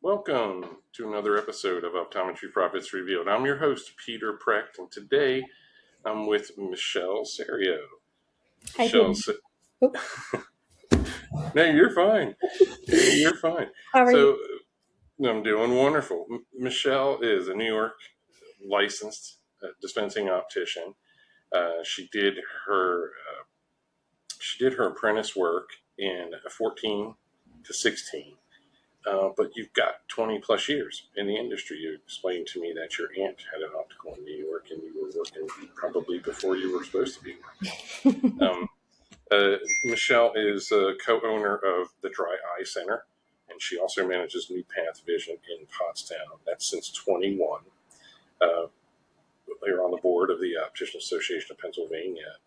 Welcome to another episode of Optometry Profits Revealed. I'm your host, Peter Precht, and today I'm with Michelle Cereo. Hi, Peter. No, you're fine. You're fine. How are you? I'm doing wonderful. Michelle is a New York licensed dispensing optician. She did her apprentice work in 14 to 16. But you've got 20 plus years in the industry. You explained to me that your aunt had an optical in New York and you were working probably before you were supposed to be working. Michelle is a co-owner of the Dry Eye Center, and she also manages New Path Vision in Pottstown. That's since 21. You're on the board of the Opticians Association of Pennsylvania,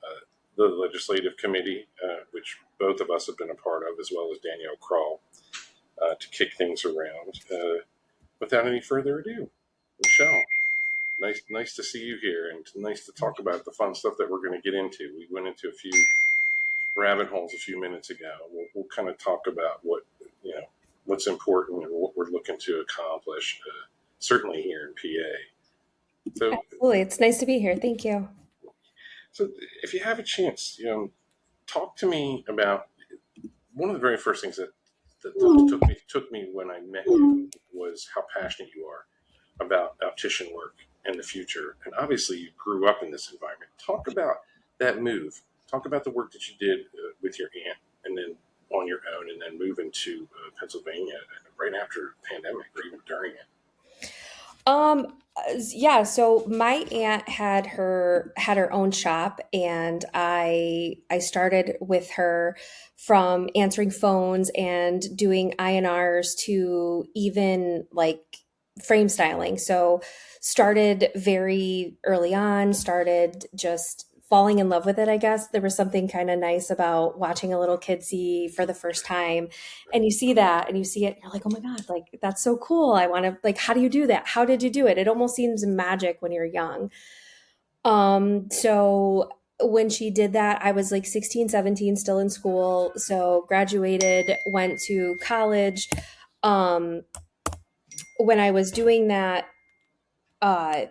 the legislative committee, which both of us have been a part of, as well as Danielle Kroll. To kick things around. Without any further ado, Michelle, nice to see you here, and nice to talk about the fun stuff that we're going to get into. We went into a few rabbit holes a few minutes ago. We'll kind of talk about what's important and what we're looking to accomplish, certainly here in PA. So, Absolutely, it's nice to be here. Thank you. So, if you have a chance, talk to me about one of the very first things that took me when I met you was how passionate you are about optician work and the future. And obviously you grew up in this environment. Talk about that move. Talk about the work that you did with your aunt and then on your own, and then moving to Pennsylvania right after the pandemic or even during it. Yeah, so my aunt had her own shop, and I started with her from answering phones and doing INRs to even like frame styling. So started very early on, started just falling in love with it, I guess. There was something kind of nice about watching a little kid see for the first time, and you see that and you see it and you're like, oh my god, like that's so cool. I want to, like, how do you do that? How did you do it? It almost seems magic when you're young. So when she did that, I was like 16, 17, still in school. So graduated, went to college. um when I was doing that, uh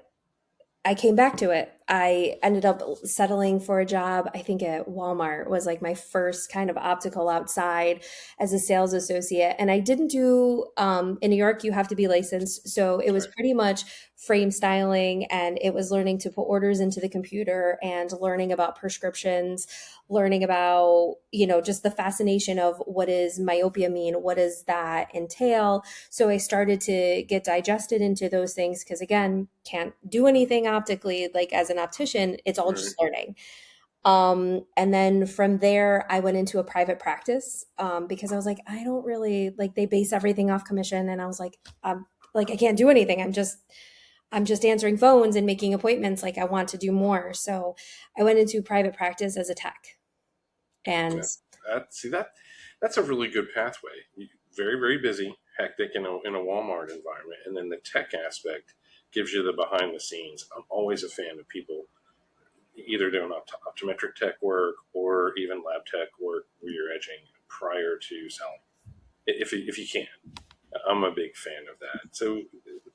I came back to it. I ended up settling for a job, I think at Walmart was like my first kind of optical outside as a sales associate. And I didn't do, in New York, you have to be licensed. So it was pretty much frame styling, and it was learning to put orders into the computer and learning about prescriptions, learning about, just the fascination of what does myopia mean? What does that entail? So I started to get digested into those things because, again, can't do anything optically. Like as an optician, it's all just learning. And then from there, I went into a private practice because I was like, I don't really like, they base everything off commission. And I was like, I can't do anything. I'm just answering phones and making appointments. Like I want to do more. So I went into private practice as a tech. And that's a really good pathway. Very, very busy, hectic in a Walmart environment. And then the tech aspect gives you the behind the scenes. I'm always a fan of people either doing optometric tech work or even lab tech work where you're edging prior to selling, if you can. I'm a big fan of that. So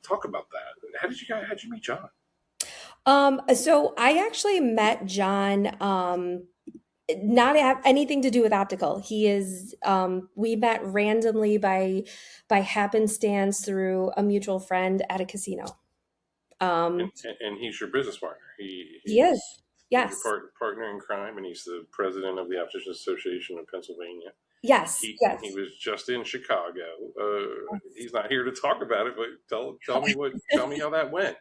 talk about that. How'd you meet John? So I actually met John, not have anything to do with optical. He is, we met randomly by happenstance through a mutual friend at a casino. And he's your business partner. He is. Yes. He's your partner in crime, and he's the president of the Opticians Association of Pennsylvania. Yes. He was just in Chicago. He's not here to talk about it, but tell me how that went.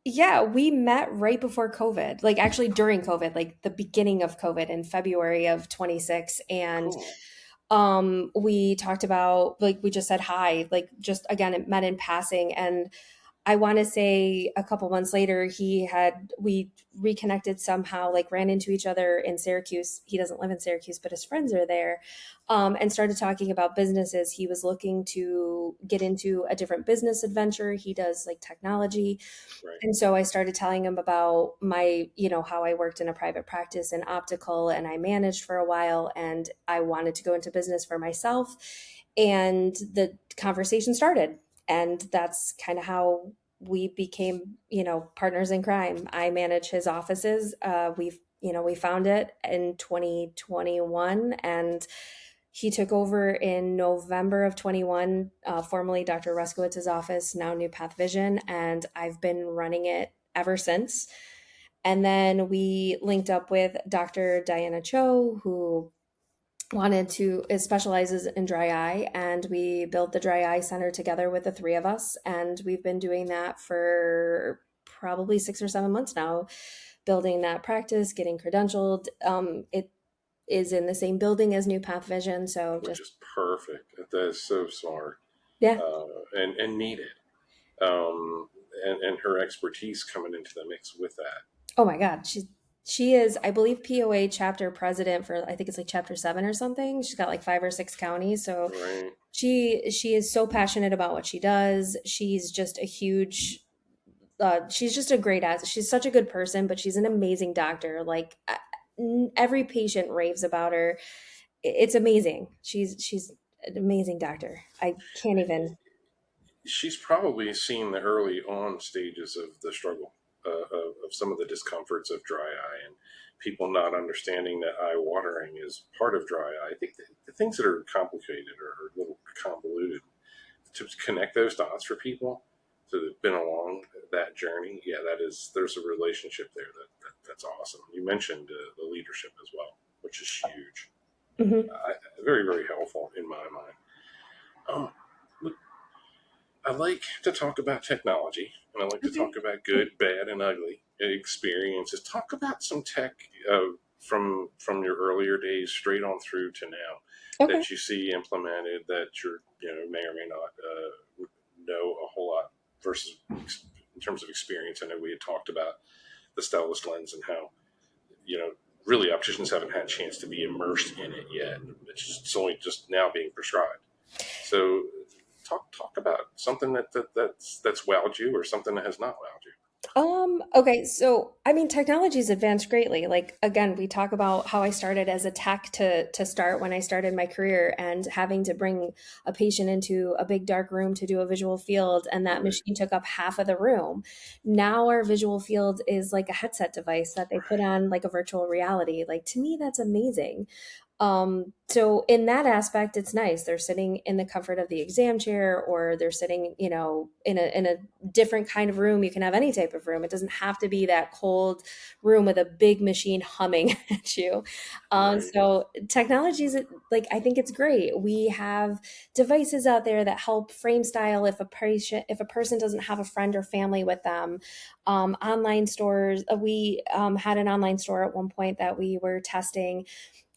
Yeah, we met right before COVID, like actually during COVID, like the beginning of COVID in February of 26. And we talked about, like, we just said hi, like just again, it met in passing. And I want to say a couple months later, we reconnected somehow, like ran into each other in Syracuse. He doesn't live in Syracuse, but his friends are there, and started talking about businesses. He was looking to get into a different business adventure. He does like technology. Right. And so I started telling him about my, how I worked in a private practice in optical and I managed for a while and I wanted to go into business for myself. And the conversation started. And that's kind of how we became, partners in crime. I manage his offices. We found it in 2021 and he took over in November of 21, formerly Dr. Ruskowitz's office, now New Path Vision, and I've been running it ever since. And then we linked up with Dr. Diana Cho, who wanted to it specializes in dry eye, and we built the dry eye center together with the three of us, and we've been doing that for probably 6 or 7 months now, building that practice, getting credentialed. It is in the same building as New Path Vision, so Which just is perfect. That is so smart, yeah. and needed. And her expertise coming into the mix with that. Oh my God, she is, I believe, POA chapter president for I think it's like chapter 7 or something. She's got like 5 or 6 counties, so Right. she is so passionate about what she does. She's just a huge she's just a great ass. She's such a good person, but she's an amazing doctor. Like every patient raves about her. It's amazing. She's an amazing doctor. I can't even. She's probably seen the early on stages of the struggle, of some of the discomforts of dry eye and people not understanding that eye watering is part of dry eye. I think the things that are complicated or a little convoluted, to connect those dots for people that have been along that journey, yeah, there's a relationship there that's awesome. You mentioned the leadership as well, which is huge. Mhm. Very, very helpful in my mind. Um, I like to talk about technology, and I like to Okay. talk about good, bad, and ugly experiences. Talk about some tech from your earlier days straight on through to now Okay. that you see implemented that may or may not know a whole lot versus in terms of experience. I know we had talked about the Stellus lens and how you know really opticians haven't had a chance to be immersed in it yet. It's only just now being prescribed. So talk about something that's wowed you or something that has not wowed you. Okay, so I mean, technology's advanced greatly. Like again, we talk about how I started as a tech to start when I started my career and having to bring a patient into a big dark room to do a visual field, and that Right, machine took up half of the room. Now our visual field is like a headset device that they put right. on like a virtual reality. Like to me, that's amazing. So in that aspect, it's nice. They're sitting in the comfort of the exam chair, or they're sitting, in a different kind of room. You can have any type of room. It doesn't have to be that cold room with a big machine humming at you. Right. So technology is like I think it's great. We have devices out there that help frame style if a person doesn't have a friend or family with them. Online stores. We had an online store at one point that we were testing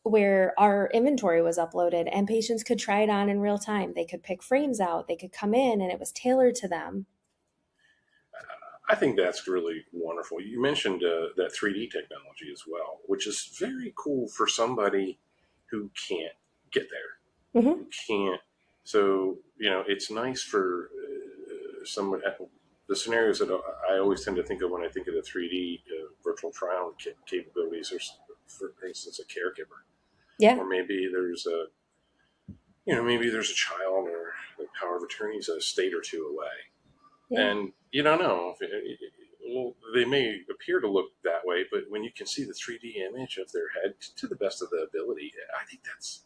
where our inventory was uploaded and patients could try it on in real time. They could pick frames out, they could come in and it was tailored to them. I think that's really wonderful. You mentioned that 3D technology as well, which is very cool for somebody who can't get there, Hmm. who can't. So it's nice for someone. The scenarios that I always tend to think of when I think of the 3D virtual trial capabilities are, for instance, a caregiver, Yeah. or maybe there's a child or the power of attorney is a state or two away, Yeah. and you don't know. Well, they may appear to look that way, but when you can see the 3D image of their head to the best of the ability, I think that's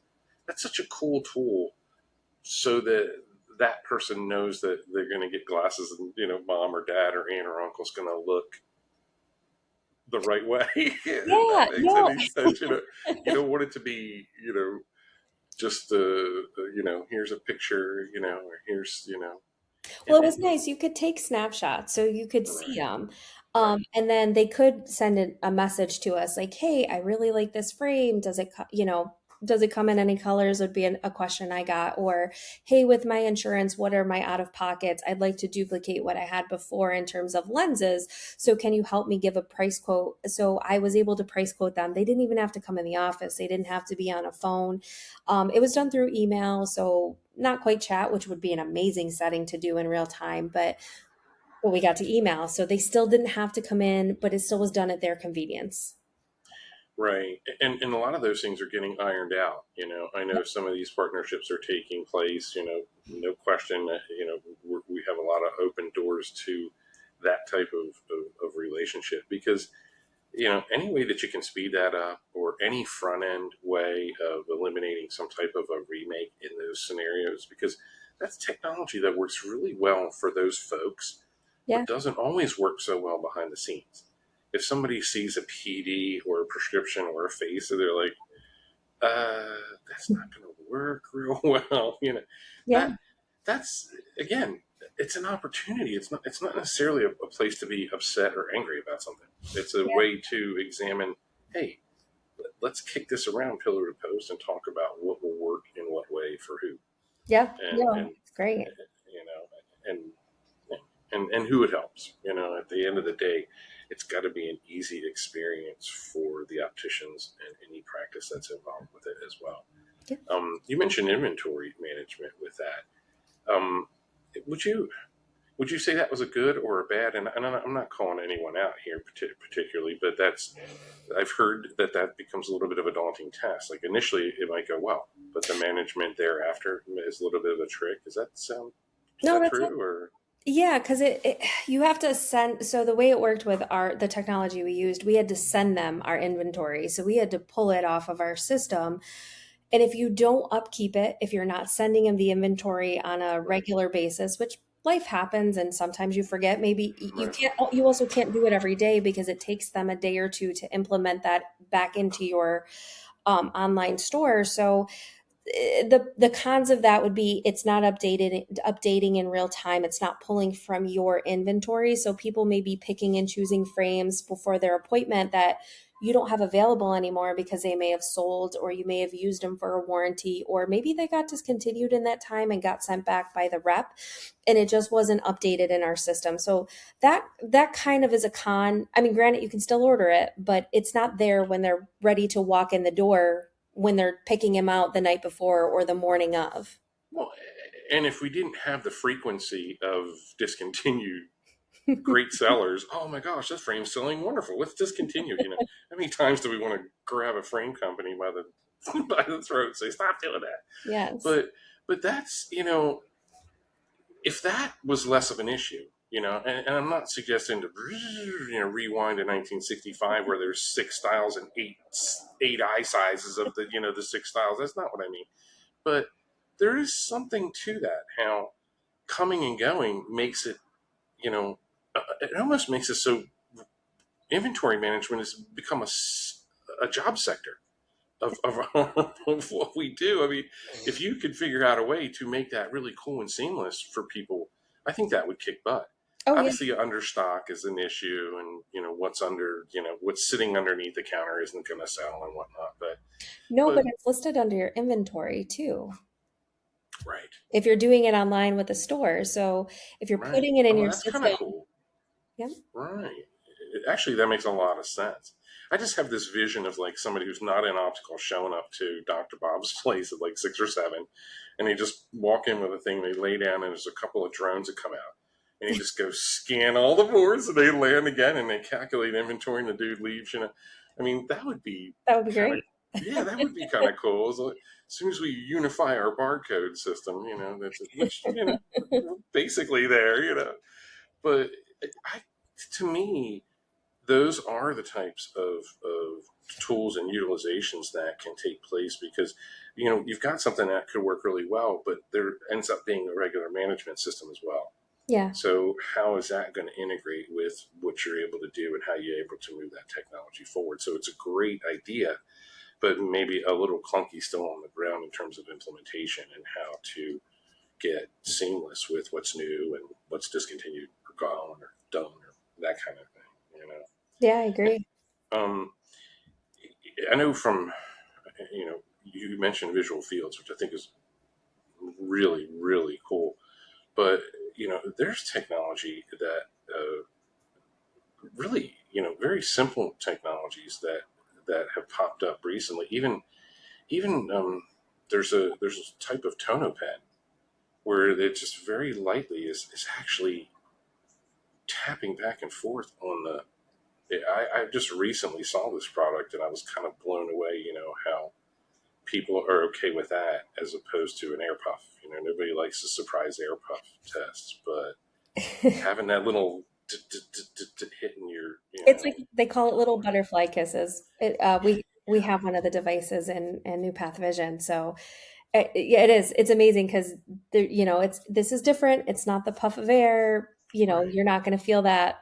such a cool tool. So that that person knows that they're going to get glasses, and mom or dad or aunt or uncle's going to look the right way. If that Yeah. makes No. any sense, you don't want it to be, just here's a picture, or here's, Well, and it was nice. You could take snapshots so you could see right, them. right, And then they could send a message to us like, hey, I really like this frame. Does it, does it come in any colors would be a question I got. Or, hey, with my insurance, what are my out of pockets? I'd like to duplicate what I had before in terms of lenses. So can you help me give a price quote? So I was able to price quote them. They didn't even have to come in the office. They didn't have to be on a phone. It was done through email. So not quite chat, which would be an amazing setting to do in real time, but we got to email. So they still didn't have to come in, but it still was done at their convenience. Right. And a lot of those things are getting ironed out. I know Yep. some of these partnerships are taking place, no question that, we have a lot of open doors to that type of relationship because, any way that you can speed that up or any front end way of eliminating some type of a remake in those scenarios, because that's technology that works really well for those folks, Yeah. but doesn't always work so well behind the scenes. If somebody sees a PD or a prescription or a face, and they're like, that's not going to work real well. Yeah. That that's again, it's an opportunity. It's not necessarily a place to be upset or angry about something. It's a Yeah. way to examine. Hey, let's kick this around pillar to post and talk about what will work in what way for who, Yeah. and No, it's great. and and who it helps. At the end of the day, it's got to be an easy experience for the opticians and any practice that's involved with it as well. Yeah. You mentioned inventory management with that. Would you would you say that was a good or a bad? And I'm not calling anyone out here particularly, but I've heard that becomes a little bit of a daunting task. Like initially, it might go well, but the management thereafter is a little bit of a trick. Is No, that that's it. true or Yeah, because you have to send. So the way it worked with the technology we used, we had to send them our inventory. So we had to pull it off of our system. And if you don't upkeep it, if you're not sending them the inventory on a right? regular basis, which life happens and sometimes you forget, maybe you Right. can't, you also can't do it every day because it takes them a day or two to implement that back into your online store. So the cons of that would be it's not updating in real time. It's not pulling from your inventory. So people may be picking and choosing frames before their appointment that you don't have available anymore because they may have sold or you may have used them for a warranty or maybe they got discontinued in that time and got sent back by the rep and it just wasn't updated in our system. So that kind of is a con. I mean, granted, you can still order it, but it's not there when they're ready to walk in the door when they're picking him out the night before or the morning of. Well, and if we didn't have the frequency of discontinued great sellers, oh my gosh, this frame's selling wonderful. Let's discontinue. How many times do we want to grab a frame company by the by the throat and say, stop doing that? Yes. But that's if that was less of an issue, and I'm not suggesting to rewind to 1965 where there's six styles and eight eye sizes of the six styles. That's not what I mean. But there is something to that. How coming and going makes it, it almost makes it so inventory management has become a job sector of, of what we do. I mean, if you could figure out a way to make that really cool and seamless for people, I think that would kick butt. Oh yeah. Obviously, understock is an issue, and what's sitting underneath the counter isn't going to sell and whatnot. No, but But it's listed under your inventory too. right, If you're doing it online with the store. So if you're right. putting it in Oh, your that's kind of system, cool. yeah. Right. Actually, that makes a lot of sense. I just have this vision of like somebody who's not in optical showing up to Dr. Bob's place at like 6 or 7, and they just walk in with a thing, they lay down, and there's a couple of drones that come out. And he just goes scan all the boards, and they land again, and they calculate inventory, and the dude leaves. I mean, that would be That would be kind of, great. yeah, that would be kind of cool. So, as soon as we unify our barcode system, that's which basically there. But I, to me, those are the types of tools and utilizations that can take place because you've got something that could work really well, but there ends up being a regular management system as well. Yeah. So how is that going to integrate with what you're able to do and how you're able to move that technology forward? So it's a great idea, but maybe a little clunky still on the ground in terms of implementation and how to get seamless with what's new and what's discontinued or gone or done or that kind of thing. Yeah, I agree. Um, I know from you mentioned visual fields, which I think is really, really cool. But, there's technology that really, very simple technologies that have popped up recently. Even there's a type of tono pen where it just very lightly is actually tapping back and forth on the. I just recently saw this product and I was kind of blown away. How people are okay with that as opposed to an air puff. Nobody likes a surprise air puff test, but having that little hitting your, It's like they call it little butterfly kisses. We have one of the devices in New Path Vision, so yeah, it is. It's amazing because it's this is different. It's not the puff of air. right, You're not going to feel that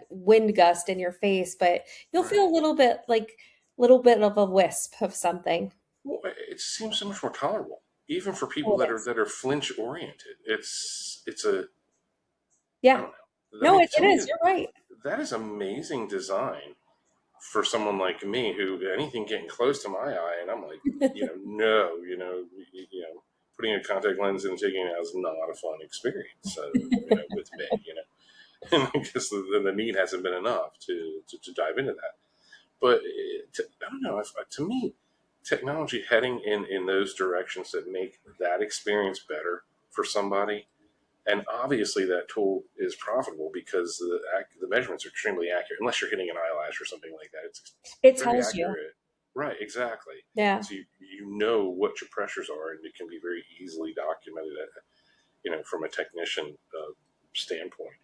wind gust in your face, but you'll right. feel a little bit of a wisp of something. Well, it seems so much more tolerable, even for people Oh, that it are is. flinch oriented. It's a I Yeah. don't know. I No, mean, it to me, is. You're right. that is amazing design for someone like me who anything getting close to my eye, and I'm like, no, putting a contact lens in and taking it out is not a fun experience. So, with me, and I guess the need hasn't been enough to dive into that. But I don't know. To me, technology heading in those directions that make that experience better for somebody, and obviously that tool is profitable because the measurements are extremely accurate. Unless you're hitting an eyelash or something like that, it's It very tells you. accurate. Right, exactly. Yeah. So you know what your pressures are, and it can be very easily documented, from a technician standpoint.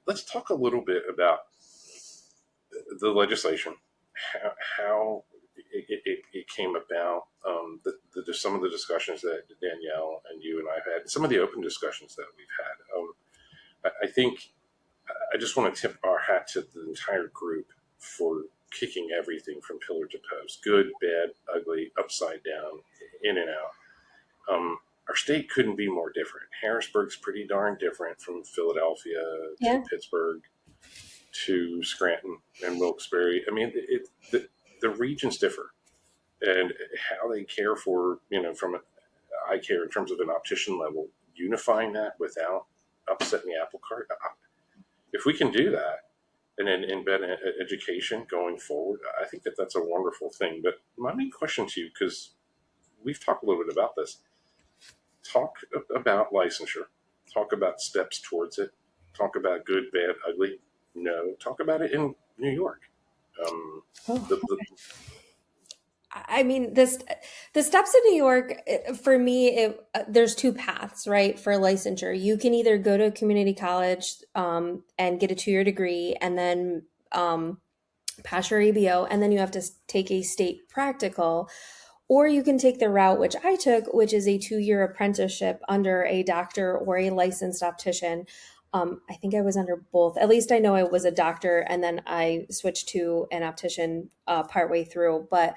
Let's talk a little bit about the legislation, how it came about, some of the discussions that Danielle and you and I have had, some of the open discussions that we've had. I think I just want to tip our hat to the entire group for kicking everything from pillar to post, good, bad, ugly, upside down, in and out. Our state couldn't be more different. Harrisburg's pretty darn different from Philadelphia to Yeah. Pittsburgh to Scranton and Wilkes-Barre. I mean, the regions differ, and how they care for, from an eye care in terms of an optician level, unifying that without upsetting the apple cart. If we can do that and then embed education going forward, I think that's a wonderful thing. But my main question to you, because we've talked a little bit about this, talk about licensure, talk about steps towards it, talk about good, bad, ugly. No, talk about it in New York. Um, Oh. the I mean, the steps in New York, for me, there's two paths, right, for licensure. You can either go to a community college and get a 2 year degree and then pass your ABO, and then you have to take a state practical, or you can take the route which I took, which is a 2 year apprenticeship under a doctor or a licensed optician. I think I was under both. At least I know I was a doctor, and then I switched to an optician partway through. But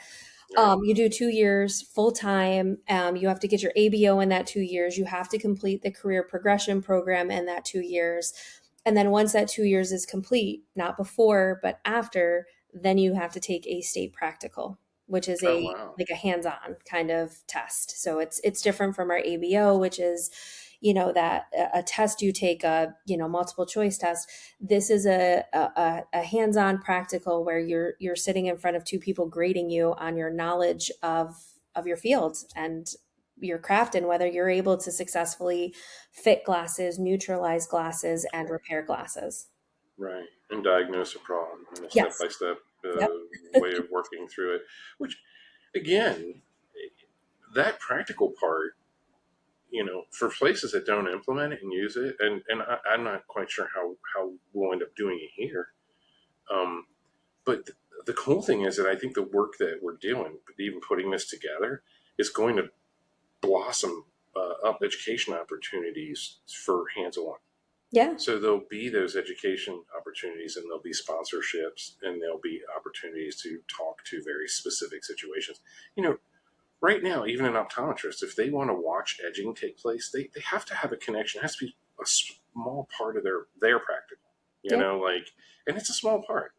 right, you do 2 years full time. You have to get your ABO in that 2 years. You have to complete the career progression program in that 2 years. And then once that 2 years is complete, not before, but after, then you have to take a state practical, which is oh a wow, like a hands-on kind of test. So it's different from our ABO, which is, that a test you take, a multiple choice test. This is a hands-on practical where you're sitting in front of two people grading you on your knowledge of your field and your craft, and whether you're able to successfully fit glasses, neutralize glasses, and repair glasses. right, and diagnose a problem in a step Yes. by step Yep. way of working through it. Which, again, that practical part, for places that don't implement it and use it, and I'm not quite sure how we'll end up doing it here. Um, but the cool thing is that I think the work that we're doing, even putting this together, is going to blossom up education opportunities for hands-on. Yeah. So there'll be those education opportunities, and there'll be sponsorships, and there'll be opportunities to talk to very specific situations. You know, right now, even an optometrist, if they want to watch edging take place, they have to have a connection. It has to be a small part of their practical. Yeah. And it's a small part.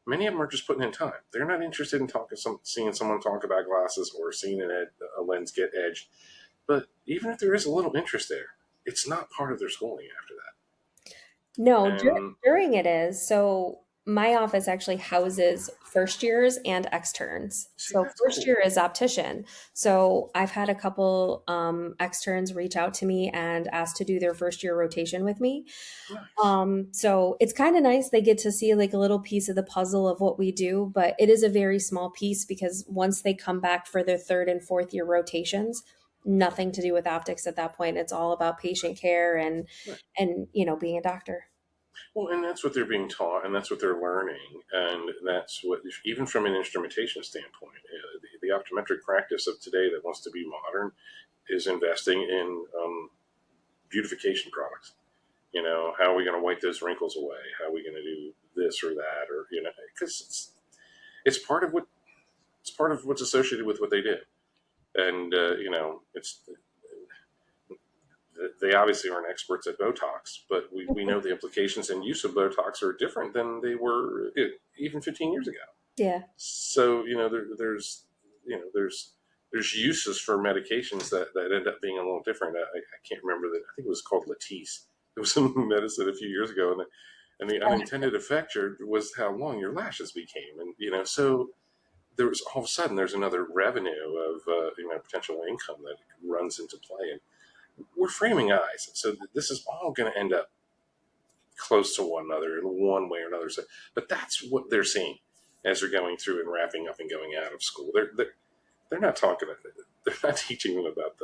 Many of them are just putting in time. They're not interested in seeing someone talk about glasses or seeing a lens get edged. But even if there is a little interest there, it's not part of their schooling after No, that. And during it is. So my office actually houses first years and externs. see, So that's first cool. year is optician. So I've had a couple externs reach out to me and ask to do their first year rotation with me. Nice. So it's kind of nice. They get to see like a little piece of the puzzle of what we do, but it is a very small piece because once they come back for their third and fourth year rotations, nothing to do with optics at that point. It's all about patient care Right. and being a doctor. Well, and that's what they're being taught, and that's what they're learning, and that's what, even from an instrumentation standpoint, the optometric practice of today that wants to be modern is investing in beautification products. How are we going to wipe those wrinkles away? How are we going to do this or that, or because it's part of what's associated with what they do, and it's they obviously aren't experts at Botox, but we know the implications and use of Botox are different than they were even 15 years ago. Yeah. So there's uses for medications that end up being a little different. I can't remember that. I think it was called Latisse. It was some medicine a few years ago, and the unintended effect was how long your lashes became, and so there was all of a sudden there's another revenue of potential income that runs into play, and we're framing eyes, so this is all going to end up close to one another in one way or another. So, but that's what they're seeing as they're going through and wrapping up and going out of school. They're not talking about it. They're not teaching them about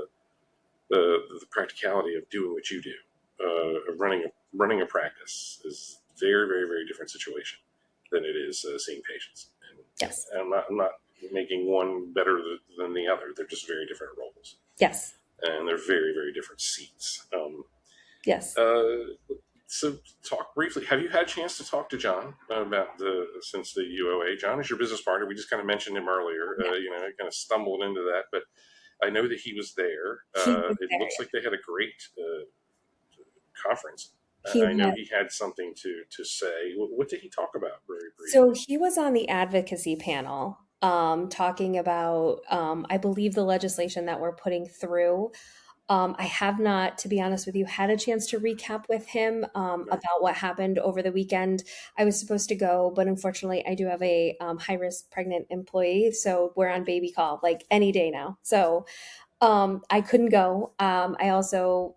the practicality of doing what you do. Running a practice is very, very, very different situation than it is seeing patients. Yes. And I'm not making one better than the other. They're just very different roles. Yes. And they're very, very different seats. Yes. So talk briefly. Have you had a chance to talk to John about since the UOA? John is your business partner. We just kind of mentioned him earlier. Yeah. I kind of stumbled into that, but I know that he was there. He was It there. looks like they had a great conference. He I know had he had something to say. What did he talk about very So briefly? he was on the advocacy panel, talking about, I believe, the legislation that we're putting through. I have not, to be honest with you, had a chance to recap with him Right. about what happened over the weekend. I was supposed to go, but unfortunately, I do have a high risk pregnant employee, so we're on baby call like any day now. So I couldn't go. I also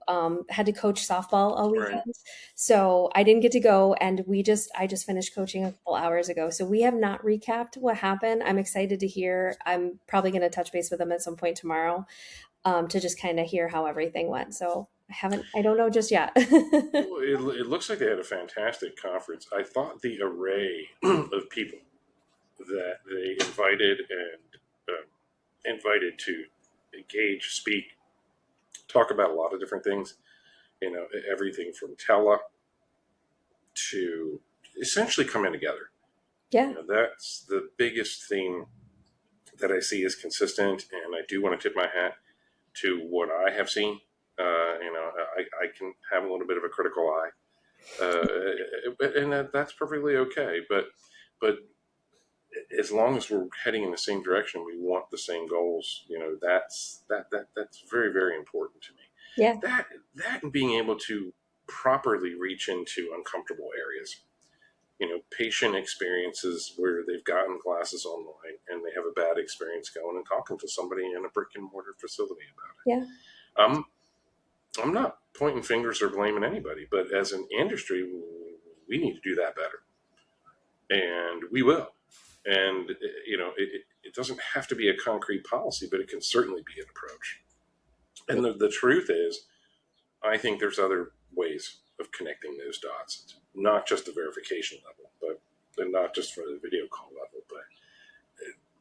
had to coach softball all Right. weekend, so I didn't get to go. And I just finished coaching a couple hours ago, so we have not recapped what happened. I'm excited to hear. I'm probably going to touch base with them at some point tomorrow to just kind of hear how everything went. So I don't know just yet. Well, it looks like they had a fantastic conference. I thought the array of people that they invited to engage, speak, talk about a lot of different things. Everything from tele to essentially coming together. Yeah, That's the biggest theme that I see is consistent, and I do want to tip my hat to what I have seen. I can have a little bit of a critical eye, and that's perfectly okay. But as long as we're heading in the same direction, we want the same goals. That's very, very important to me. yeah, That and being able to properly reach into uncomfortable areas. Patient experiences where they've gotten classes online and they have a bad experience going and talking to somebody in a brick and mortar facility about yeah, it. I'm not pointing fingers or blaming anybody, but as an industry, we need to do that better, and we will. And it doesn't have to be a concrete policy, but it can certainly be an approach. And the truth is, I think there's other ways of connecting those dots, not just the verification level, but not just for the video call level, but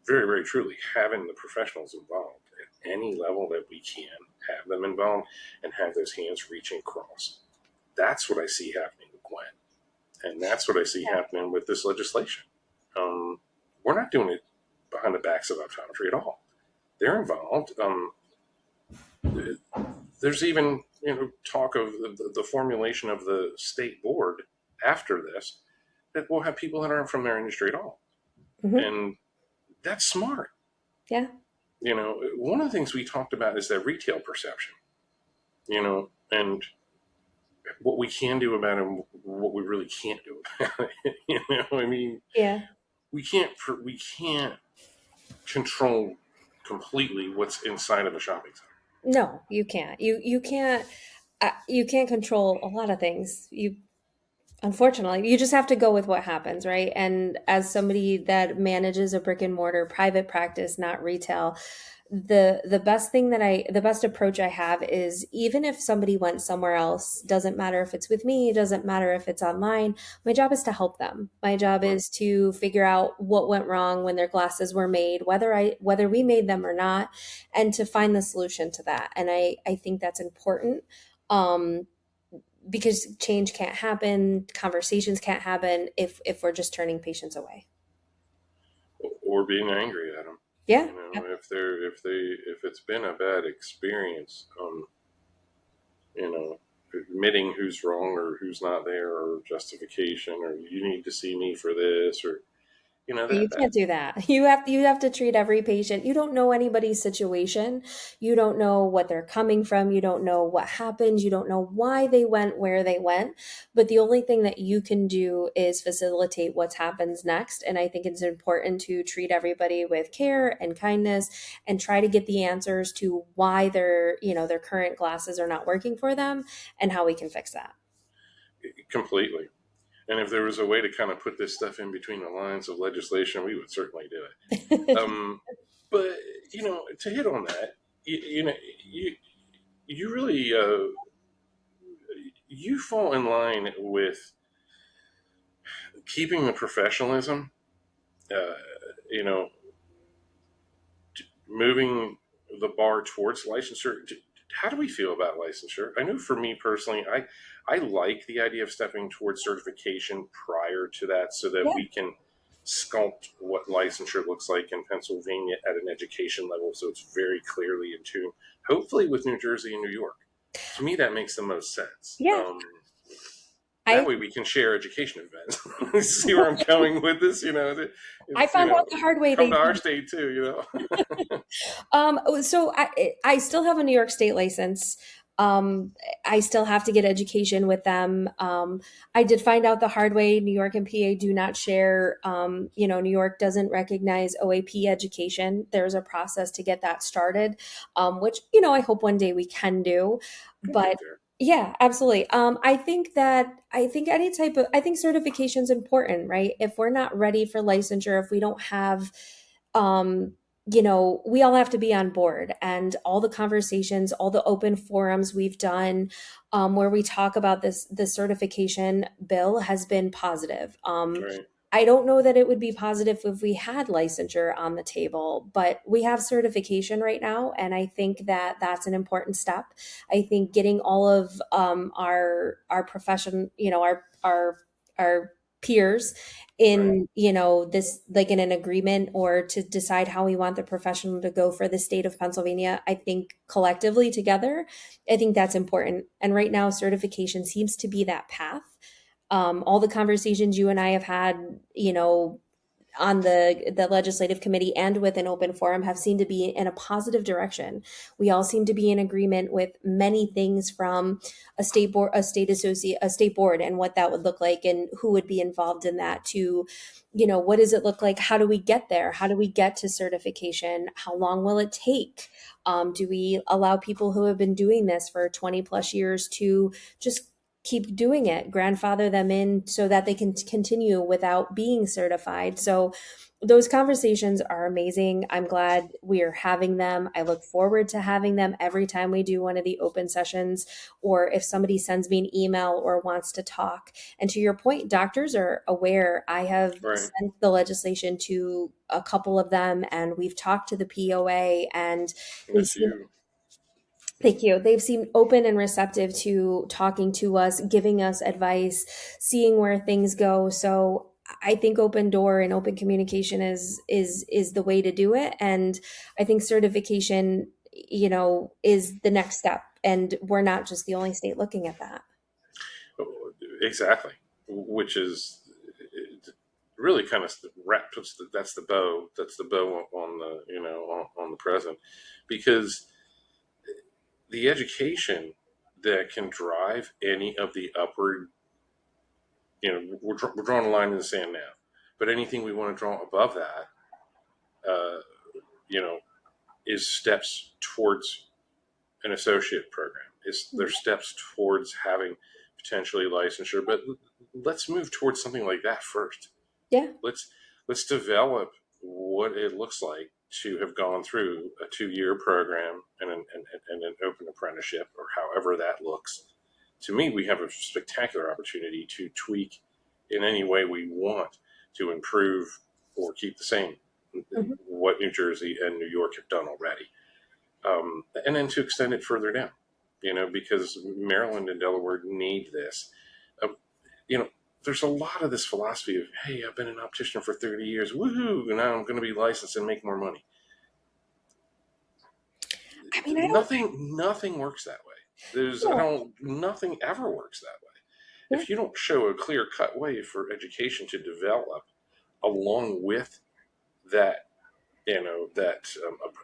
very, very truly having the professionals involved at any level that we can have them involved and have those hands reaching across. That's what I see happening with Gwen, and that's what I see happening with this legislation. We're not doing it behind the backs of optometry at all. They're involved. There's even talk of the formulation of the state board after this that we'll have people that aren't from their industry at all. Hmm. And that's smart. Yeah. One of the things we talked about is that retail perception, and what we can do about it and what we really can't do about it. I mean, Yeah. we can't control completely what's inside of a shopping center. No, you can't. You can't control a lot of things. You Unfortunately, you just have to go with what happens, right? And as somebody that manages a brick and mortar private practice, not retail, the best approach I have is, even if somebody went somewhere else, doesn't matter if it's with me, doesn't matter if it's online, my job is to help them. My job Right. is to figure out what went wrong when their glasses were made, whether we made them or not, and to find the solution to that. And I think that's important. Um, because change can't happen, conversations can't happen if we're just turning patients away. Or being angry at them. Yeah. If it's been a bad experience, you know, admitting who's wrong or who's not there, or justification, or you need to see me for this, or You that. can't do that. You have to treat every patient. You don't know anybody's situation. You don't know what they're coming from. You don't know what happened. You don't know why they went where they went. But the only thing that you can do is facilitate what happens next. And I think it's important to treat everybody with care and kindness and try to get the answers to why their current glasses are not working for them and how we can fix that. Completely. And if there was a way to kind of put this stuff in between the lines of legislation, we would certainly do it. But to hit on that, you know, you really you fall in line with keeping the professionalism. Uh, you know, moving the bar towards licensure. How do we feel about licensure? I know for me personally, I like the idea of stepping towards certification prior to that, so that Yeah. we can sculpt what licensure looks like in Pennsylvania at an education level, so it's very clearly in tune. Hopefully, with New Jersey and New York. To me, that makes the most sense. Yeah. That I way, we can share education events. See where I'm going with this? I It's found out the hard way come they to our do. state too. So I still have a New York State license. I still have to get education with them. I did find out the hard way. New York and PA do not share. New York doesn't recognize OAP education. There's a process to get that started, which I hope one day we can do. We'll get But there. yeah, absolutely. I think certification is important, right? If we're not ready for licensure, if we don't have um, we all have to be on board, and all the conversations, all the open forums we've done where we talk about the certification bill has been positive. Right. I don't know that it would be positive if we had licensure on the table, but we have certification right now, and I think that that's an important step. I think getting all of our profession, our peers Right. in this, like, in an agreement, or to decide how we want the professional to go for the state of Pennsylvania. I think collectively together, I think that's important, and right now certification seems to be that path. All the conversations you and I have had, on the legislative committee and with an open forum, have seemed to be in a positive direction. We all seem to be in agreement with many things, from a state board, a state board, and what that would look like and who would be involved in that, to what does it look like, how do we get there, how do we get to certification, how long will it take, do we allow people who have been doing this for 20 plus years to just keep doing it, grandfather them in so that they can continue without being certified. So those conversations are amazing. I'm glad we are having them. I look forward to having them every time we do one of the open sessions, or if somebody sends me an email or wants to talk. And to your point, doctors are aware. I have Right. sent the legislation to a couple of them, and we've talked to the POA, and they That's seem you. Thank you. They've seemed open and receptive to talking to us, giving us advice, seeing where things go. So I think open door and open communication is the way to do it. And I think certification, is the next step. And we're not just the only state looking at that. Exactly. Which is really kind of puts that's the bow on the on the present, because the education that can drive any of the upward, we're drawing a line in the sand now, but anything we want to draw above that, uh, you know, is steps towards an associate program. Is there's steps towards having potentially licensure, but let's move towards something like that first. Yeah. Let's develop what it looks like to have gone through a 2-year program and an open apprenticeship, or however that looks. To me, we have a spectacular opportunity to tweak in any way we want to improve or keep the same Mhm. what New Jersey and New York have done already, and then to extend it further down, because Maryland and Delaware need this. Um, you know, there's a lot of this philosophy of, hey, I've been an optician for 30 years, woohoo, and now I'm going to be licensed and make more money. I mean, I don't. Nothing works that way. Yeah. Nothing ever works that way. Yeah. If you don't show a clear cut way for education to develop along with that,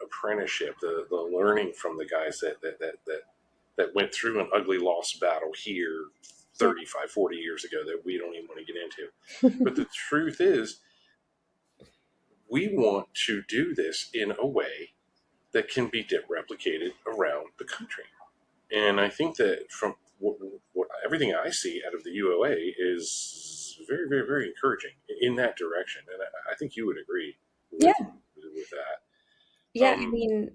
apprenticeship, the learning from the guys that went through an ugly lost battle here Yeah. 35, 40 years ago that we don't even want to get into. But the truth is, we want to do this in a way that can be replicated around the country. And I think that from everything I see out of the UOA is very, very, very encouraging in that direction. And I think you would agree Yeah. with that. Yeah, I mean,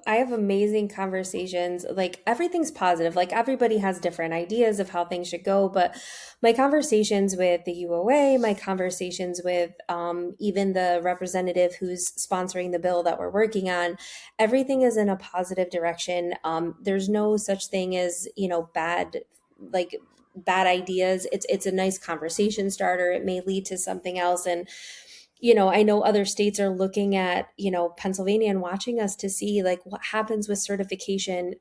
I have amazing conversations. Like everything's positive. Like everybody has different ideas of how things should go, but my conversations with the UOA, my conversations with even the representative who's sponsoring the bill that we're working on, everything is in a positive direction. There's no such thing as, like bad ideas. It's a nice conversation starter. It may lead to something else, and I know other states are looking at, Pennsylvania and watching us to see like what happens with certification.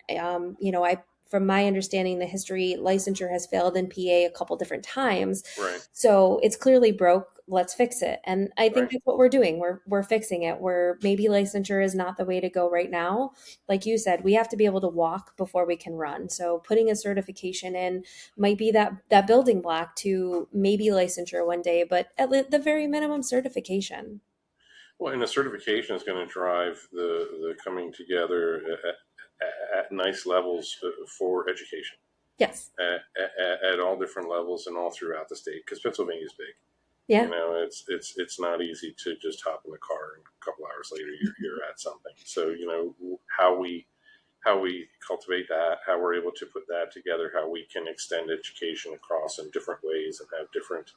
From my understanding, the history licensure has failed in PA a couple different times. Right, So it's clearly broke. Let's fix it. And I think right. that's what we're doing. We're fixing it. Where maybe licensure is not the way to go right now. Like you said, we have to be able to walk before we can run. So putting a certification in might be that building block to maybe licensure one day, but at the very minimum certification. Well, and the certification is going to drive the coming together at nice levels for education Yes. at all different levels and all throughout the state, because Pennsylvania is big. Yeah. It's not easy to just hop in the car and a couple hours later you're at something. So how we cultivate that, how we're able to put that together, how we can extend education across in different ways and have different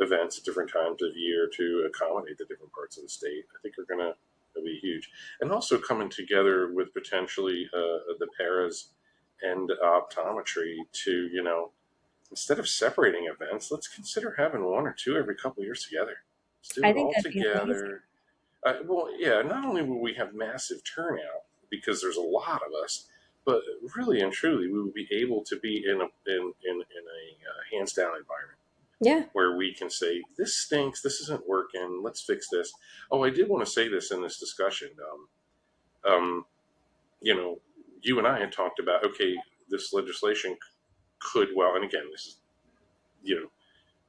events at different times of year to accommodate the different parts of the state, I think are going to be huge. And also coming together with potentially the paras and optometry to, instead of separating events, let's consider having one or two every couple of years together. Let's do I it think all that'd be amazing. together. Well, yeah, not only will we have massive turnout because there's a lot of us, but really and truly, we will be able to be in a hands down environment Yeah. where we can say, this stinks, this isn't working, let's fix this. Oh, I did want to say this in this discussion. Um, you know, you and I had talked about, okay, this legislation could, well, and again, this is,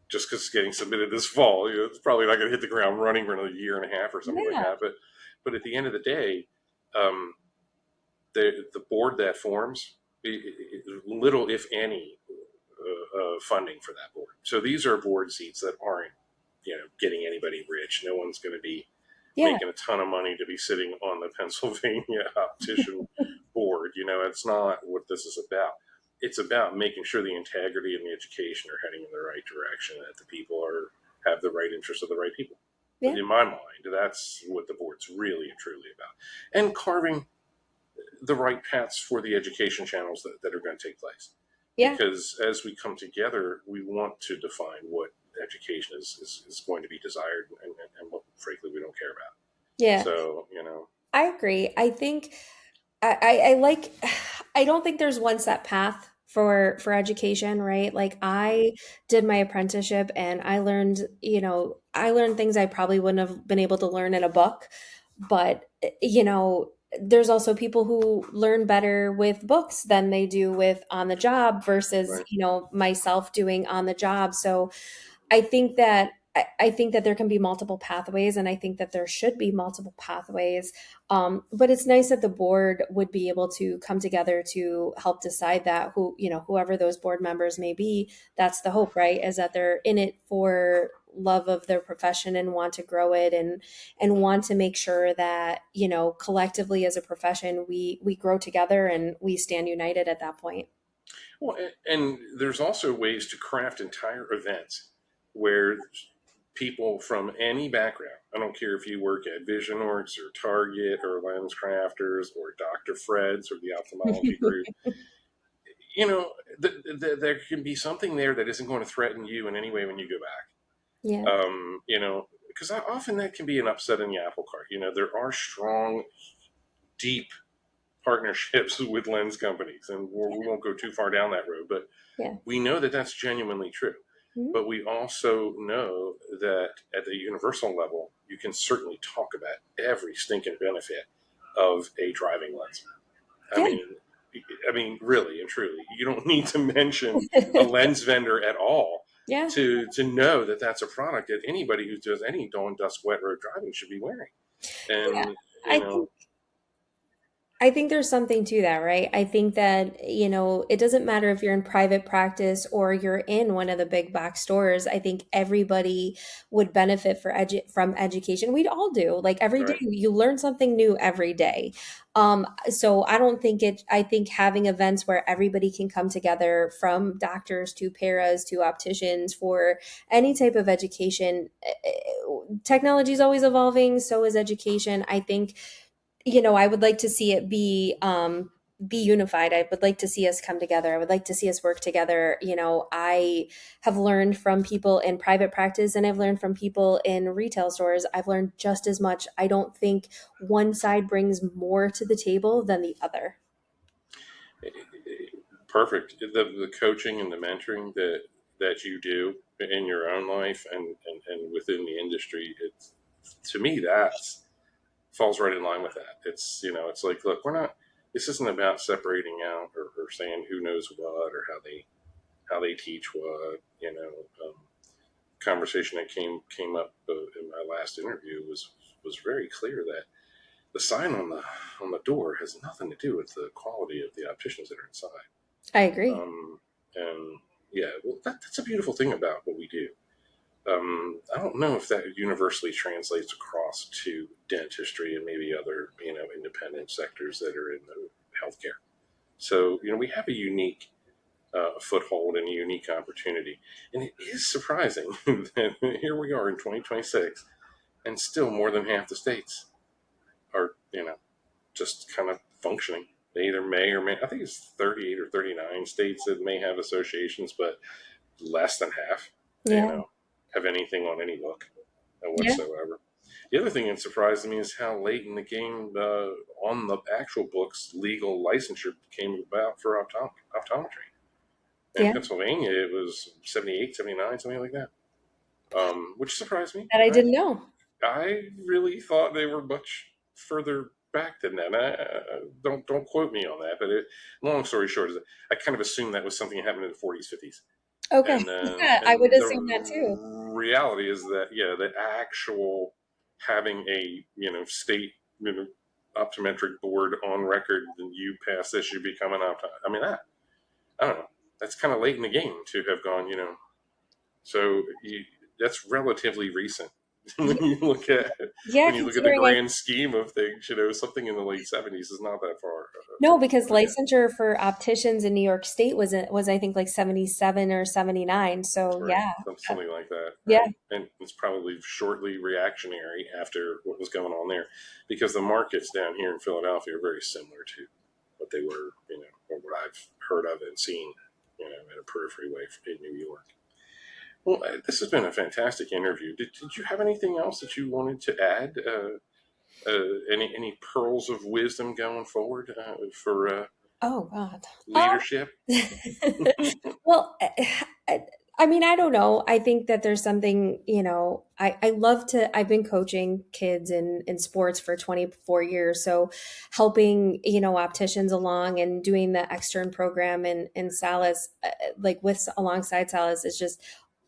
just because it's getting submitted this fall, it's probably not going to hit the ground running for another year and a half or something like Yeah. that. But at the end of the day, um, the board that forms, little if any funding for that board. So these are board seats that aren't, getting anybody rich. No one's going to be Yeah. making a ton of money to be sitting on the Pennsylvania optician board. It's not what this is about. It's about making sure the integrity and the education are heading in the right direction, that the people have the right interests of the right people. Yeah. In my mind, that's what the board's really and truly about. And carving the right paths for the education channels that are going to take place. Yeah. Because as we come together, we want to define what education is going to be desired and what, frankly, we don't care about. Yeah. So, I agree. I think I like I don't think there's one set path for education, right? Like I did my apprenticeship and I learned, I learned things I probably wouldn't have been able to learn in a book, but there's also people who learn better with books than they do with on the job versus, Right. myself doing on the job. So I think that there can be multiple pathways, and I think that there should be multiple pathways. But it's nice that the board would be able to come together to help decide that whoever those board members may be, that's the hope, right? Is that they're in it for love of their profession and want to grow it and want to make sure that, collectively as a profession, we grow together and we stand united at that point. Well, and there's also ways to craft entire events where people from any background, I don't care if you work at Vision Works or Target or Lens Crafters or Dr. Fred's or the ophthalmology group, there can be something there that isn't going to threaten you in any way when you go back. Yeah. Because often that can be an upset in the apple cart. There are strong, deep partnerships with lens companies, and we won't go too far down that road, but Yeah. we know that that's genuinely true. Mhm. But we also know that at the universal level, you can certainly talk about every stinking benefit of a driving lens. I Yeah. mean, really and truly, you don't need to mention a lens vendor at all Yeah. to know that that's a product that anybody who does any dawn dusk wet road driving should be wearing. Yeah. And you I know, think I think there's something to that, right? I think that, it doesn't matter if you're in private practice or you're in one of the big box stores. I think everybody would benefit from education. We'd all do. Like every day, right? you learn something new every day. So I don't think I think having events where everybody can come together from doctors to paras to opticians for any type of education, technology is always evolving. So is education. I think I would like to see it be unified. I would like to see us come together. I would like to see us work together. I have learned from people in private practice and I've learned from people in retail stores. I've learned just as much. I don't think one side brings more to the table than the other. Perfect. The coaching and the mentoring that you do in your own life and within the industry, it's to me that's falls right in line with that. It's like, look, we're not. This isn't about separating out or saying who knows what or how they teach what. Conversation that came up in my last interview was very clear that the sign on the door has nothing to do with the quality of the opticians that are inside. I agree. And yeah, well, that's a beautiful thing about what we do. I don't know if that universally translates across to dentistry and maybe other independent sectors that are in the healthcare. So we have a unique foothold and a unique opportunity, and it is surprising that here we are in 2026, and still more than half the states are just kind of functioning. They either may or may. I think it's 38 or 39 states that may have associations, but less than half. Yeah. Have anything on any book Yeah. whatsoever. The other thing that surprised me is how late in the game on the actual books legal licensure came about for optometry. In Yeah. Pennsylvania, it was 78, 79, something like that, which surprised me. That I didn't know. I really thought they were much further back than that. Don't quote me on that, but long story short is I kind of assumed that was something that happened in the 40s, 50s. Okay. And Yeah, I would and the assume that too. reality is that the actual having a state optometric board on record, and you pass this, you become an optometrist. I mean I don't know. That's kind of late in the game to have gone. So that's relatively recent when you look at Yeah, the considering grand scheme of things. Something in the late 70s is not that far no, because ahead. licensure for opticians in New York State was I think like 77 or 79. So Right, yeah. something like that, Yeah. right? And it's probably shortly reactionary after what was going on there, because the markets down here in Philadelphia are very similar to what they were, or what I've heard of and seen, in a periphery way in New York. Well, this has been a fantastic interview. Did you have anything else that you wanted to add? Any pearls of wisdom going forward for Oh God. Leadership. Well, I, I mean, I don't know. I think that there's something, I love to, I've been coaching kids in sports for 24 years. So helping, opticians along and doing the extern program in Salis, like alongside Salis is just,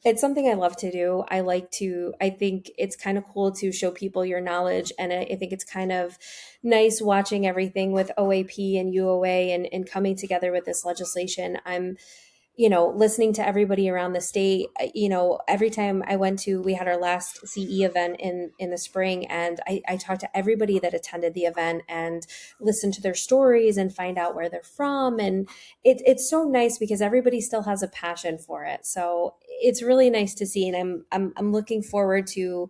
it's something I love to do. I think it's kind of cool to show people your knowledge. And I think it's kind of nice watching everything with OAP and UOA and coming together with this legislation. I'm listening to everybody around the state, every time we had our last CE event in the spring, and I talked to everybody that attended the event and listened to their stories and find out where they're from. And it's so nice because everybody still has a passion for it. So it's really nice to see. And I'm looking forward to,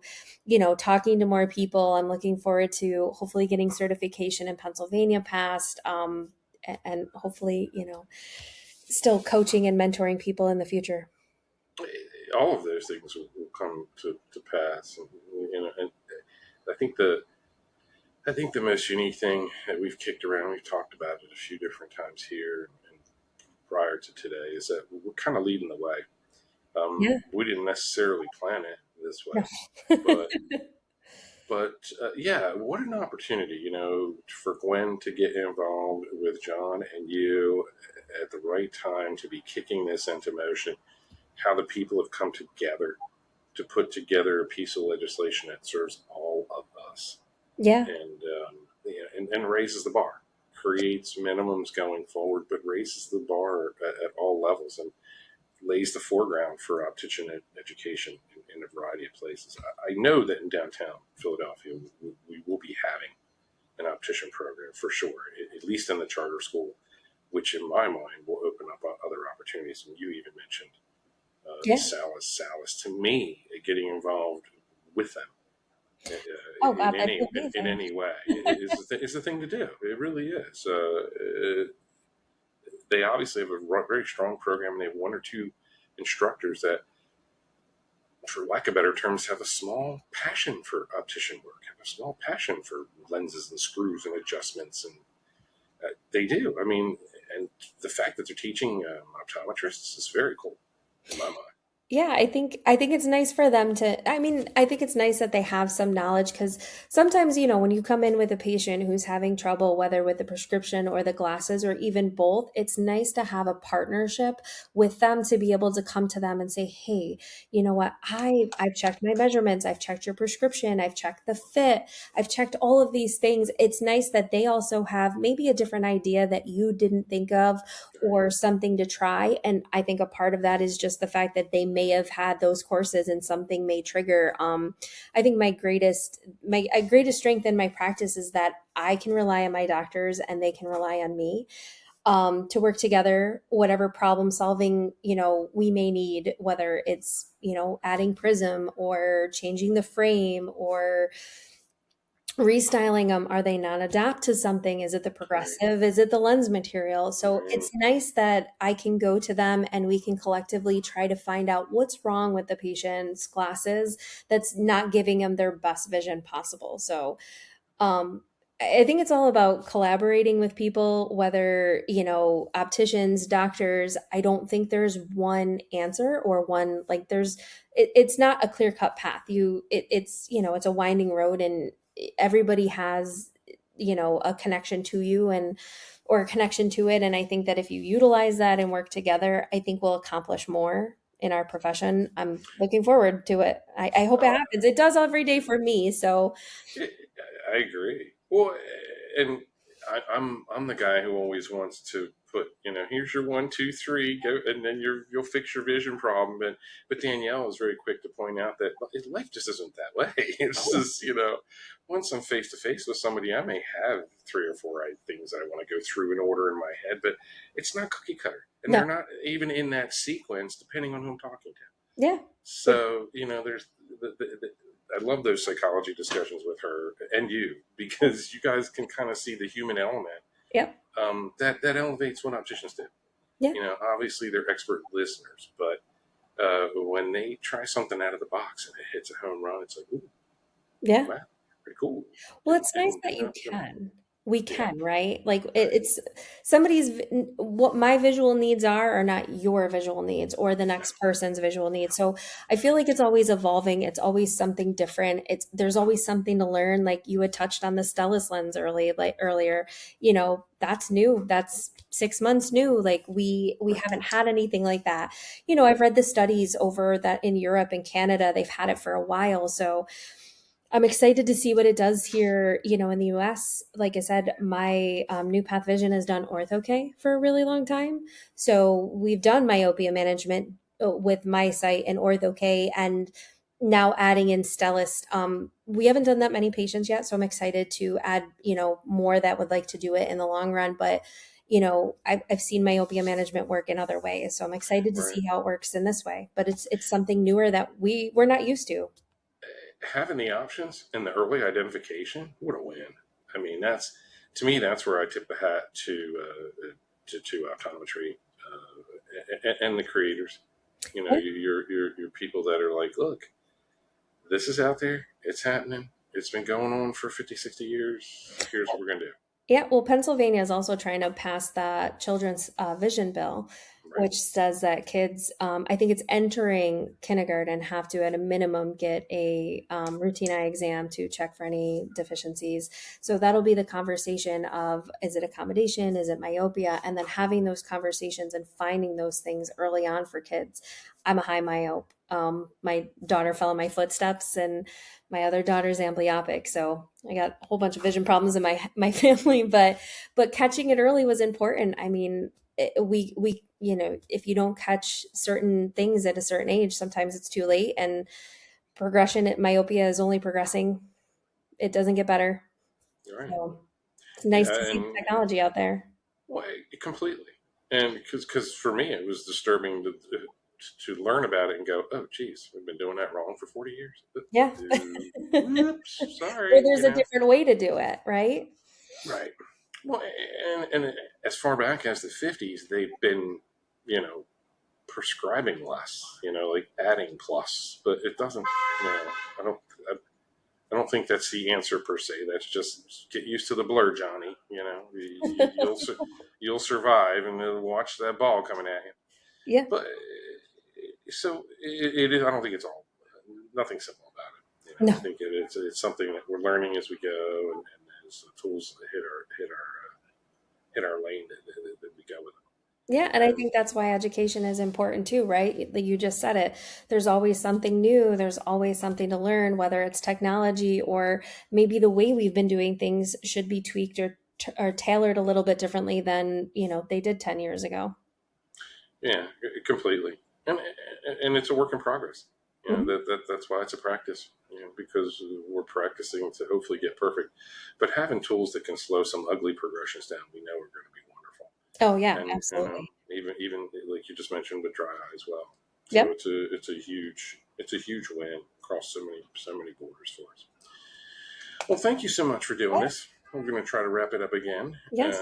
talking to more people. I'm looking forward to hopefully getting certification in Pennsylvania passed. And hopefully, still coaching and mentoring people in the future. All of those things will come to pass, and I think the most unique thing that we've kicked around, we've talked about it a few different times here and prior to today, is that we're kind of leading the way. Yeah. We didn't necessarily plan it this way, No. but yeah, what an opportunity, for Gwen to get involved with John and you at the right time to be kicking this into motion. How the people have come together to put together a piece of legislation that serves all of us, Yeah. and and raises the bar, creates minimums going forward, but raises the bar at all levels, and lays the foreground for optician education in a variety of places. I know that in downtown Philadelphia, we will be having an optician program for sure, at least in the charter school, which in my mind will open up other opportunities. And you even mentioned Yeah. Salis. To me, getting involved with them Oh God, that'd be in amazing. any way is the thing to do. It really is. They obviously have a very strong program, and they have one or two instructors that, for lack of better terms, have a small passion for optician work, have a small passion for lenses and screws and adjustments, and they do. I mean, and the fact that they're teaching optometrists is very cool in my mind. Yeah, I think it's nice for them to, I mean, I think it's nice that they have some knowledge because sometimes, when you come in with a patient who's having trouble, whether with the prescription or the glasses or even both, it's nice to have a partnership with them to be able to come to them and say, "Hey, you know what? I've checked my measurements, I've checked your prescription, I've checked the fit, I've checked all of these things." It's nice that they also have maybe a different idea that you didn't think of or something to try. And I think a part of that is just the fact that they may have had those courses and something may trigger. I think my greatest strength in my practice is that I can rely on my doctors and they can rely on me to work together, whatever problem solving, we may need, whether it's, adding prism or changing the frame or restyling them. Are they non-adapt to something? Is it the Right. progressive? Is it the lens material? So Right. it's nice that I can go to them and we can collectively try to find out what's wrong with the patient's glasses that's not giving them their best vision possible. So um, I think it's all about collaborating with people, whether, opticians, doctors. I don't think there's one answer or one, like, it's not a clear cut path. It's a winding road and everybody has, a connection to you or a connection to it. And I think that if you utilize that and work together, I think we'll accomplish more in our profession. I'm looking forward to it. I hope it Oh, happens. It does every day for me. So, I agree. Well, and I'm the guy who always wants to put, here's your 1, 2, 3, go, and then you'll fix your vision problem. But Danielle is very quick to point out that life just isn't that way. It's just, once I'm face to face with somebody, I may have 3 or 4 things that I want to go through in order in my head, but it's not cookie cutter, and no. they're not even in that sequence, depending on who I'm talking to. Yeah. It, So, there's I love those psychology discussions with her and you, because you guys can kind of see the human element yep. that elevates what opticians do. Yeah. Obviously they're expert listeners, but when they try something out of the box and it hits a home run, it's like, ooh, Yeah. wow, pretty cool. Well, it's nice And that you can. We Yeah, can, right? Like right, it's what my visual needs are not your visual needs or the no, next person's visual needs. So I feel like it's always evolving. It's always something different. There's always something to learn. Like you had touched on the Stellus lens earlier, that's new. That's 6 months new. Like we right, haven't had anything like that. I've read the studies over that in Europe and Canada, they've had it for a while. So I'm excited to see what it does here, in the US. Like I said, my New Path Vision has done OrthoK for a really long time. So we've done myopia management with my site and OrthoK, and now adding in Stellist. We haven't done that many patients yet, so I'm excited to add, more that would like to do it in the long run. But, I've seen myopia management work in other ways, so I'm excited to right. see how it works in this way. But it's something newer that we're not used to. Having the options and the early identification, what a win. I mean, that's to me, that's where I tip the hat to optometry and the creators. Your people that are like, look, this is out there, it's happening, it's been going on for 50, 60 years. Here's what we're gonna do. Yeah, well, Pennsylvania is also trying to pass that children's vision bill, Right, which says that kids, I think it's entering kindergarten, have to at a minimum get a routine eye exam to check for any deficiencies. So that'll be the conversation of, is it accommodation, is it myopia, and then having those conversations and finding those things early on for kids. I'm a high myope. My daughter fell in my footsteps, and my other daughter's amblyopic, so I got a whole bunch of vision problems in my family. But catching it early was important. I mean, we if you don't catch certain things at a certain age, sometimes it's too late, and progression myopia is only progressing. It doesn't get better. right. So it's nice Yeah, to see the and technology out there. well, completely. And because for me, it was disturbing to learn about it and go, oh, geez, we've been doing that wrong for 40 years. Yeah. Whoops, Or sorry, there's a different way to do it, right? Right. Well, and as far back as the 50s, they've been, you know, prescribing less, like adding plus, but it doesn't, I don't, I, I don't think that's the answer per se. That's just get used to the blur, Johnny. You'll survive, and then watch that ball coming at you. Yeah. But so it is. I don't think it's all nothing simple about it. I No. think it's something that we're learning as we go, and as the tools hit our lane that we go with Yeah, and I them. think that's why education is important too, right? Like you just said it. There's always something new. There's always something to learn, whether it's technology or maybe the way we've been doing things should be tweaked or tailored a little bit differently than, they did 10 years ago. Yeah, completely. And it's a work in progress. Mhm. That's why it's a practice. Because we're practicing to hopefully get perfect. But having tools that can slow some ugly progressions down, we know are going to be wonderful. Oh yeah, And absolutely. even like you just mentioned with dry eye as well. So Yep. it's a huge win across so many borders for us. Well, thank you so much for doing this. We're going to try to wrap it up again Yes.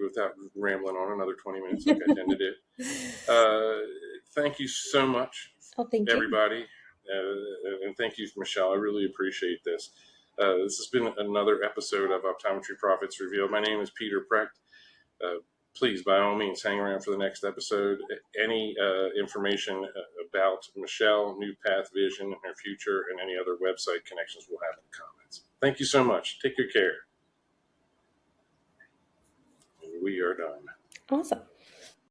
without rambling on another 20 minutes like I tend to do. Thank you so much, Oh, thank you. everybody. And thank you, Michelle. I really appreciate this. This has been another episode of Optometry Profits Revealed. My name is Peter Precht. Please, by all means, hang around for the next episode. Any information about Michelle, New Path Vision, her future, and any other website connections we'll have in the comments. Thank you so much. Take good care. We are done. Awesome.